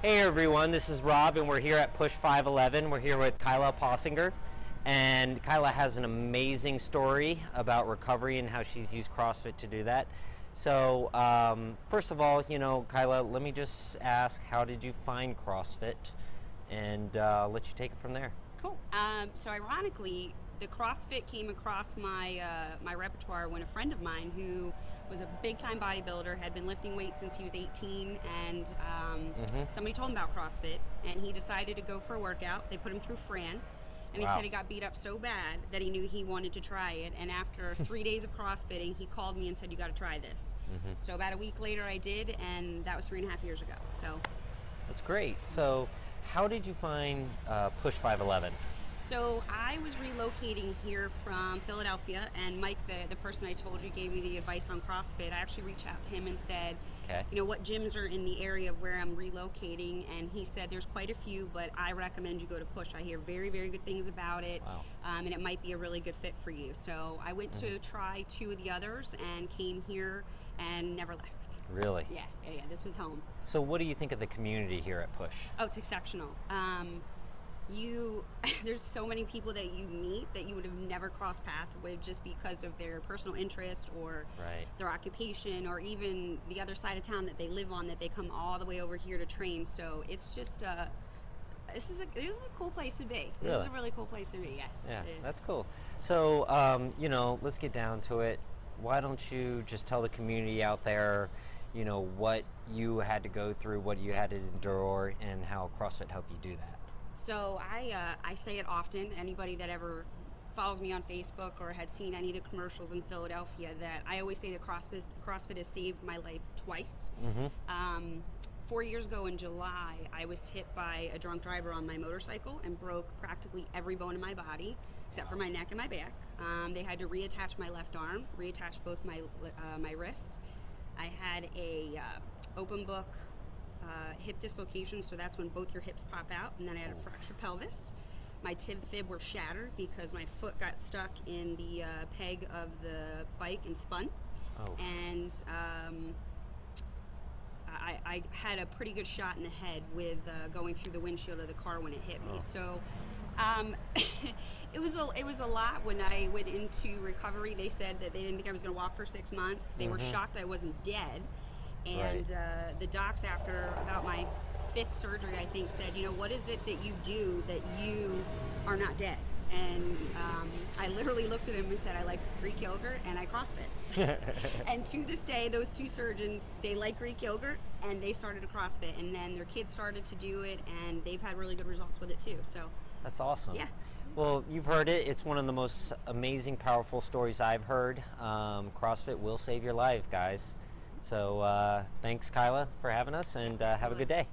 Hey everyone, this is Rob and we're here at PUSH511. We're here with Kyla Possinger, and Kyla has an amazing story about recovery and how she's used CrossFit to do that. So first of all, Kyla, let me just ask, how did you find CrossFit? And let you take it from there. Cool. So ironically, the CrossFit came across my my repertoire when a friend of mine who was a big-time bodybuilder had been lifting weights since he was 18, and somebody told him about CrossFit, and he decided to go for a workout. They put him through Fran, and he said he got beat up so bad that he knew he wanted to try it. And after 3 days of CrossFitting, he called me and said, "You got to try this." So about a week later, I did, and that was 3.5 years ago. So that's great. So how did you find PUSH511? So I was relocating here from Philadelphia, and Mike, the person I told you gave me the advice on CrossFit. I actually reached out to him and said, what gyms are in the area of where I'm relocating, and he said there's quite a few, but I recommend you go to Push. I hear very, very good things about it, and it might be a really good fit for you. So I went to try 2 of the others and came here and never left. Really? Yeah, this was home. So what do you think of the community here at Push? Oh, it's exceptional. There's so many people that you meet that you would have never crossed paths with just because of their personal interest or their occupation, or even the other side of town that they live on, that they come all the way over here to train. So it's just this is a cool place to be. This is a really cool place to be. Yeah, that's cool. So let's get down to it. Why don't you just tell the community out there, what you had to go through, what you had to endure, and how CrossFit helped you do that? So I say it often. Anybody that ever follows me on Facebook or had seen any of the commercials in Philadelphia, that I always say that CrossFit has saved my life twice. 4 years ago in July, I was hit by a drunk driver on my motorcycle and broke practically every bone in my body except for my neck and my back. They had to reattach my left arm, reattach both my wrists. I had a open book hip dislocation, so that's when both your hips pop out, and then I had a fractured pelvis. My tib fib were shattered because my foot got stuck in the peg of the bike and spun. And I had a pretty good shot in the head with going through the windshield of the car when it hit me. So it was a lot. When I went into recovery, they said that they didn't think I was going to walk for 6 months. They were shocked I wasn't dead. And the docs, after about my 5th surgery, I think, said, what is it that you do that you are not dead? And I literally looked at him and said, I like Greek yogurt and I CrossFit. And to this day, those 2 surgeons, they like Greek yogurt and they started a CrossFit, and then their kids started to do it, and they've had really good results with it too. So that's awesome. Yeah. Well, you've heard it. It's one of the most amazing, powerful stories I've heard. CrossFit will save your life, guys. So thanks, Kyla, for having us, and have a good day.